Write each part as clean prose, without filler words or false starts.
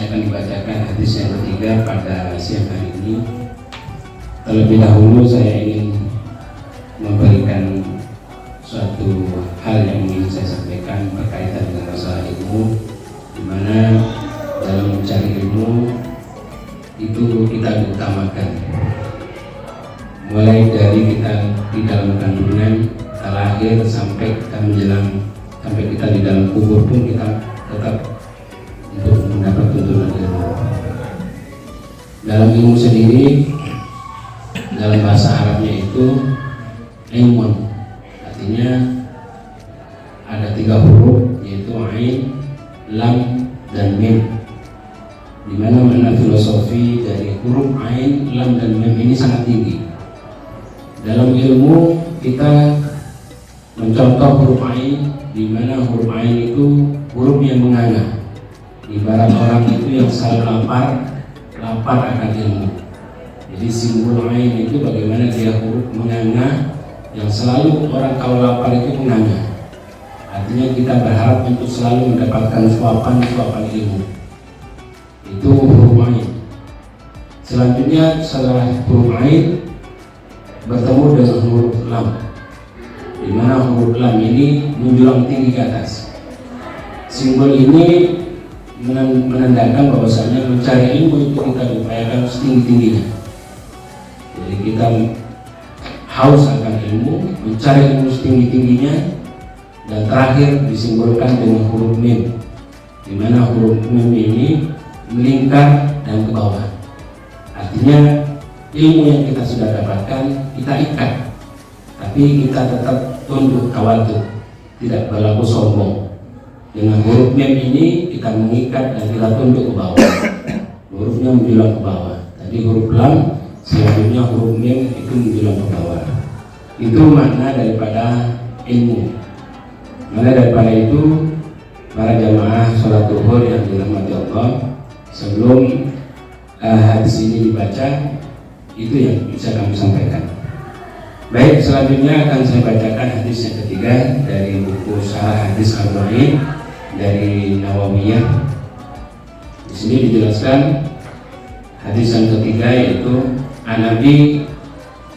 saya akan dibacakan hadis yang ketiga pada siang hari ini. Terlebih dahulu saya ingin memberikan suatu hal yang ingin saya sampaikan berkaitan dengan masalah ilmu, di mana dalam mencari ilmu itu kita diutamakan. Mulai dari kita di dalam kandungan, kita lahir sampai kita menjelang, sampai kita di dalam kubur pun kita tetap untuk mendapat tuntunan ilmu. Dalam ilmu sendiri, dalam bahasa Arabnya itu ilmun, artinya ada 3 huruf, yaitu ain, lam, dan mim. Di mana makna filosofi dari huruf ain, lam, dan mim ini sangat tinggi. Dalam ilmu kita mencontoh huruf ain, di mana huruf ain itu huruf yang menganga. Ibarat orang itu yang selalu lapar akan ilmu. Jadi simbol ain itu bagaimana dia huruf menganga, yang selalu orang kalau lapar itu menganga. Artinya kita berharap untuk selalu mendapatkan suapan ilmu. Itu huruf ain. Selanjutnya setelah huruf ain bertemu dengan huruf lam, di mana huruf lam ini menjulang tinggi ke atas. Simbol ini menandakan bahwasanya mencari ilmu itu kita upayakan setinggi-tingginya. Jadi kita haus akan ilmu, mencari ilmu setinggi-tingginya. Dan terakhir disimbolkan dengan huruf mim, di mana huruf mim ini melingkar dan ke bawah. Artinya ilmu yang kita sudah dapatkan kita ikat, tapi kita tetap tunduk tawadhu, tidak berlaku sombong. Dengan huruf mim ini kita mengikat dan kita tunduk ke bawah. Hurufnya menjulang ke bawah. Tadi huruf lam, selanjutnya huruf mim itu menjulang ke bawah. Itu makna daripada ilmu. Maka daripada itu, para jamaah sholat zuhur yang dirahmati Allah, sebelum hadis ini dibaca, itu yang bisa kami sampaikan. Baik, selanjutnya akan saya bacakan hadis yang ketiga dari buku Syarah Hadis Arba'in dari Nawawiyah. Di sini dijelaskan hadis yang ketiga, yaitu An-Nabi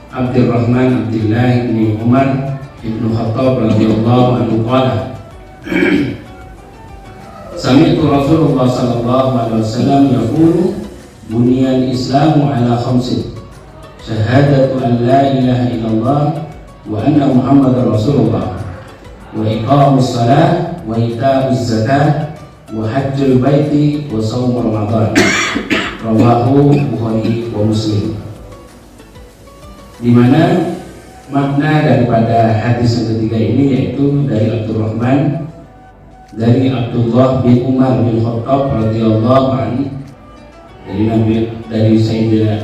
Abdurrahman Abdullah bin Umar Ibnu Khattab radhiyallahu anhu qala Sami'tu Rasulullah sallallahu alaihi wasallam yaqulu buniyal Islamu ala khamsin syahadatu an la ilaha illallah wa anna Muhammadar Rasulullah wa iqamus shalah wa ita'uz zakah wa hajjul baiti wa shaum Ramadan. Rawahu Bukhari wa Muslim. Di mana makna daripada hadis yang ketiga ini yaitu dari Abdurrahman, dari Abdullah bin Umar bin Khattab radhiyallahu anhu, dari Sayyidina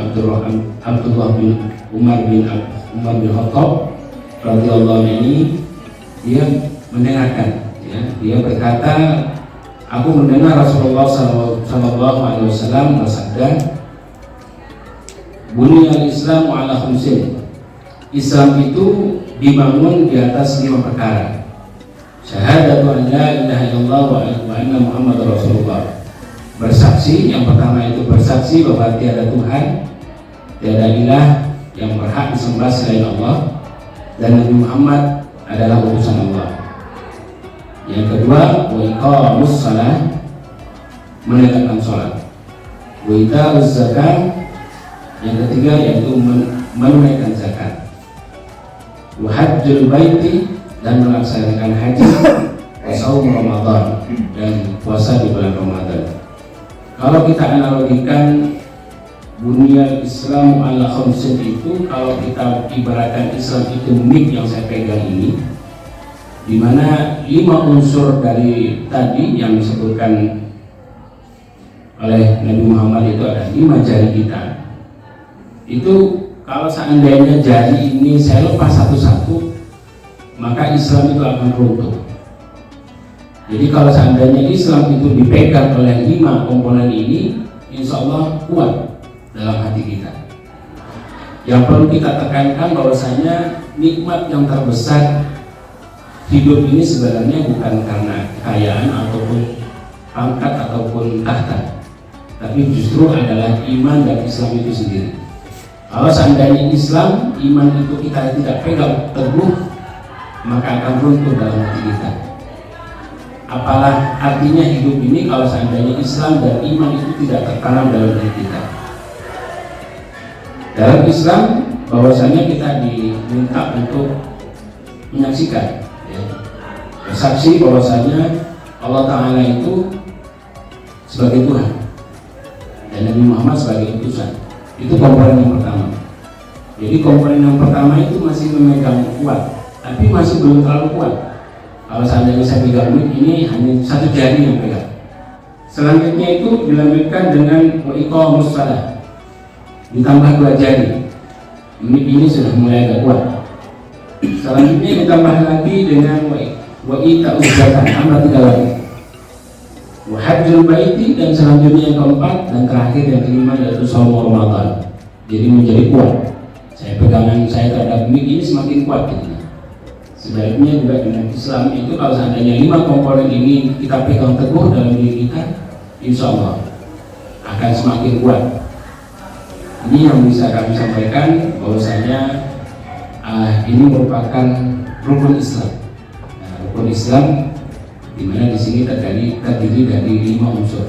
Abdullah bin Umar bin Khattab radhiyallahu anhu ini, dia mendengarkan, ya, dia berkata, aku mendengar Rasulullah sallallahu alaihi wasallam bersabda, buniyal Islamu ala khamsin. Islam itu dibangun di atas 5 perkara. Syahadatu an la ilaha illallah wa anna Muhammadar Rasulullah. Bersaksi, yang pertama itu bersaksi bahwa tiada Tuhan, tiada ilah yang berhak disembah selain Allah, dan Nabi Muhammad adalah utusan Allah. Yang kedua, wa iqamus shalah, menegakkan salat. Wa ita'uz zakah, yang ketiga yaitu menunaikan zakat. Wa hajjul baiti, dan melaksanakan haji. Wa shaum Ramadan, dan puasa di bulan Ramadan. Kalau kita analogikan bunyal Islam ala khamsin itu, kalau kita ibaratkan Islam itu mic yang saya pegang ini, di mana 5 unsur dari tadi yang disebutkan oleh Nabi Muhammad itu ada 5 jari kita. Itu kalau seandainya jari ini saya lepas satu-satu, maka Islam itu akan runtuh. Jadi kalau seandainya Islam itu dipegang oleh 5 komponen ini, insya Allah kuat dalam hati kita. Yang perlu kita tekankan bahwasanya nikmat yang terbesar hidup ini sebenarnya bukan karena kekayaan ataupun pangkat ataupun tahta, tapi justru adalah iman dan Islam itu sendiri. Kalau seandainya Islam, iman itu kita tidak pegang teguh, maka akan runtuh dalam hati kita. Apalah artinya hidup ini kalau seandainya Islam dan iman itu tidak tertanam dalam diri kita. Dalam Islam, bahwasanya kita diminta untuk menyaksikan, ya, bersaksi bahwasanya Allah Ta'ala itu sebagai Tuhan dan Nabi Muhammad sebagai utusan. Itu komponen yang pertama. Jadi komponen yang pertama itu masih memegang kuat, tapi masih belum terlalu kuat. Kalau seandainya saya pegang mic ini hanya satu jari yang pegang. Selanjutnya itu dilanjutkan dengan wa iqamus shalah, ditambah 2 jari. Mic ini sudah mulai agak kuat. Selanjutnya ditambah lagi dengan wa ita'uz zakat, tambah 3 lagi. Wa hajjul baiti, dan selanjutnya yang keempat dan terakhir yang kelima yaitu shaum Ramadan. Jadi menjadi kuat. Saya pegangan saya terhadap mic ini semakin kuat gitu. Sebaliknya juga dengan Islam itu kalau seandainya 5 komponen ini kita pegang teguh dalam diri kita, insya Allah akan semakin kuat. Ini yang bisa kami sampaikan bahwasanya ini merupakan rukun Islam. Nah, rukun Islam di mana di sini terdiri dari 5 unsur.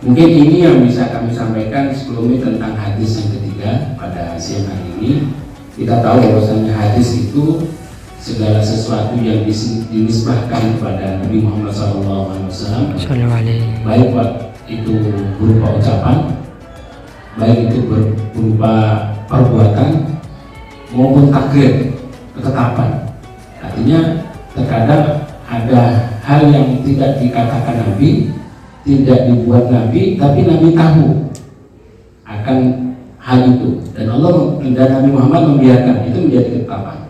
Mungkin ini yang bisa kami sampaikan sebelumnya tentang hadis yang ketiga pada siang hari ini. Kita tahu bahwasanya hadis itu segala sesuatu yang dinisbahkan kepada Nabi Muhammad SAW, baik itu berupa ucapan, baik itu berupa perbuatan maupun takrir, ketetapan. Artinya terkadang ada hal yang tidak dikatakan Nabi, tidak dibuat Nabi, tapi Nabi tahu akan hal itu, dan Allah dan Nabi Muhammad membiarkan itu menjadi ketetapan.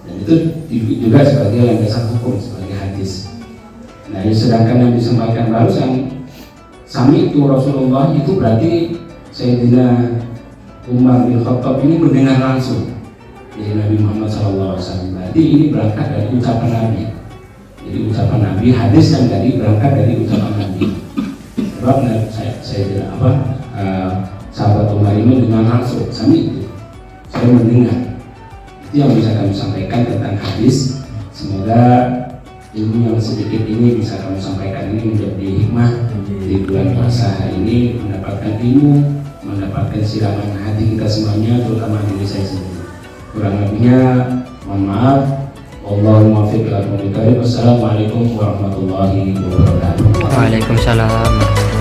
Dan itu juga sebagai landasan hukum, sebagai hadis. Nah, sedangkan yang disampaikan barusan sami itu Rasulullah, itu berarti Sayyidina Umar bin Khattab ini mendengar langsung dari Nabi Muhammad SAW. Berarti ini berangkat dari ucapan Nabi. Jadi ucapan Nabi, hadis yang tadi berangkat dari ucapan Nabi. Sebab saya sahabat Umar ini mendengar langsung, sami itu saya mendengar. Itu yang bisa kami sampaikan tentang hadis. Semoga ilmu yang sedikit ini bisa kami sampaikan ini menjadi hikmah di bulan puasa hari ini, mendapatkan ilmu, mendapatkan siraman hati kita semuanya, terutama diri saya sendiri. Kurang lebihnya mohon maaf. Wallahul muwaffiq ila aqwamit thoriq. Wassalamualaikum warahmatullahi wabarakatuh. Waalaikumsalam.